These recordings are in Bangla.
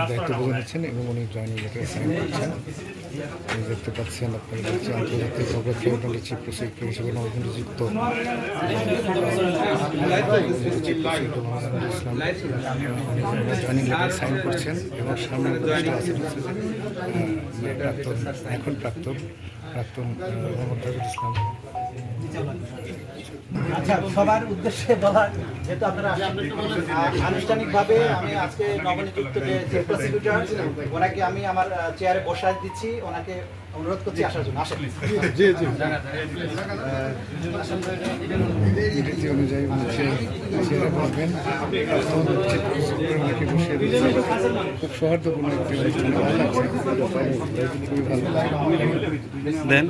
দায়িত্ব বুঝে নিচ্ছেন এবং উনি জয়নিং লেটারে সাইন করছেন। আপনি দেখতে পাচ্ছেন, আপনারা দেখছেন আন্তর্জাতিক অপরাধ ট্রাইব্যুনালের চিফ প্রসিকিউটর হিসেবে নবনিযুক্ত জয়নিং লেটার সাইন করছেন এবং সামনে প্রাক্তন মোহাম্মদ তাজুল ইসলাম। আচ্ছা, সবার উদ্দেশ্যে বলার, যেহেতু আপনারা আনুষ্ঠানিকভাবে আমি আজকে নবনিযুক্ত যে প্রসিকিউটর ওনাকে আমি আমার চেয়ারে বসায় দিচ্ছি, ওনাকে অনুরোধ করছি আসার জন্য। আসেন। জি জি রীতি অনুযায়ী চেয়ারে বসবেন। ওনাকে বসিয়ে দিচ্ছি। খুব সৌহার্দ্যপূর্ণ একটি অনুষ্ঠান, ভালো লাগছে, খুবই ভালো দেন।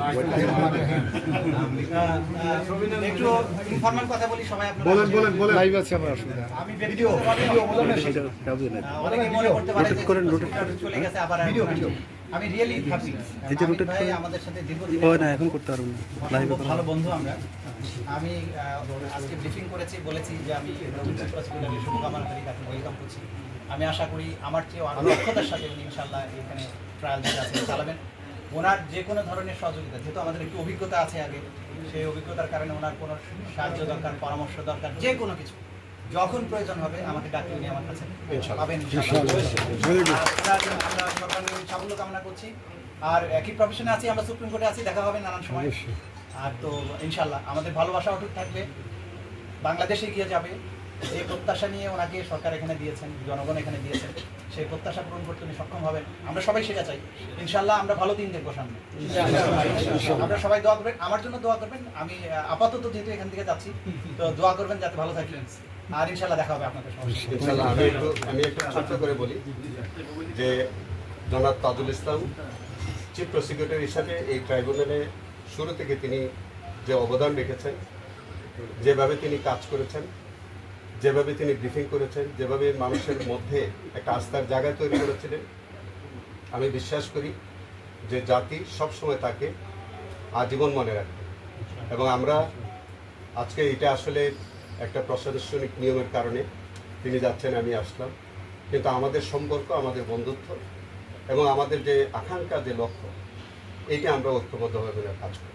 একটু ইনফরমাল কথা বলি, সবাই বলেন লাইভ আছে আমার অসুবিধা। আমি ভিডিও অনেকে মনে করতে পারে যে চলে গেছে আবার ভিডিও। আমি রিয়েলি হ্যাপি। ভাই আমাদের সাথে দীর্ঘদিন এখন করতে পারবো না, লাইভ ভালো বন্ধু আমরা। আমি আজকে ব্রিফিং করেছি, বলেছি যে আমি প্রসিকিউটরের শুভকামনা করি, তাকে ওয়েলকাম করছি। আমি আশা করি আমার চেয়ে আরও দক্ষতার সাথে উনি ইনশাআল্লাহ এখানে ট্রায়াল চালাবেন। ওনার যে কোনো ধরনের সহযোগিতা, যেহেতু আমাদের একটু অভিজ্ঞতা আছে আগে, সেই অভিজ্ঞতার কারণে ওনার কোনো সাহায্য দরকার, পরামর্শ দরকার, যে কোনো কিছু যখন প্রয়োজন হবে আমাকে ডাকলে উনি আমার কাছে পাবেন। আমরা সর্বাঙ্গীন সাফল্য কামনা করছি। আর একই প্রফেশনে আছি, আমরা সুপ্রিম কোর্টে আছি, দেখা হবে নানান সময়। আর তো ইনশাল্লাহ আমাদের ভালোবাসা অটুট থাকবে, বাংলাদেশে এগিয়ে যাবে। যে প্রত্যাশা নিয়ে ওনাকে সরকার এখানে দিয়েছেন, জনগণ এখানে দিয়েছেন, সেই প্রত্যাশা পূরণ করতে উনি সক্ষম হবেন। আমরা সবাই সেটা চাই। ইনশাল্লাহ আমরা ভালো দিন দেখবো সামনে। আমরা সবাই দোয়া করবেন, আমার জন্য দোয়া করবেন। আমি আপাতত যেহেতু এখান থেকে যাচ্ছি, তো দোয়া করবেন যাতে ভালো থাকি। আর ইনশাল্লাহ দেখা হবে আপনাদের সঙ্গে। ইনশাল্লাহ আমি একটু ছোট্ট করে বলি যে জনাব তাজুল ইসলাম চিফ প্রসিকিউটর হিসাবে এই ট্রাইব্যুনালে শুরু থেকে তিনি যে অবদান রেখেছেন, যেভাবে তিনি কাজ করেছেন, যেভাবে তিনি ব্রিফিং করেছেন, যেভাবে মানুষের মধ্যে একটা আস্থার জায়গা তৈরি করেছিলেন, আমি বিশ্বাস করি যে জাতি সবসময় তাকে আজীবন মনে রাখবে। এবং আমরা আজকে এটা আসলে একটা প্রশাসনিক নিয়মের কারণে তিনি যাচ্ছেন, আমি আসলাম, কিন্তু আমাদের সম্পর্ক, আমাদের বন্ধুত্ব এবং আমাদের যে আকাঙ্ক্ষা, যে লক্ষ্য, এইটা আমরা ঐক্যবদ্ধভাবে কাজ করি।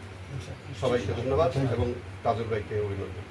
সবাইকে ধন্যবাদ এবং তাজুল ভাইকে অভিনন্দন।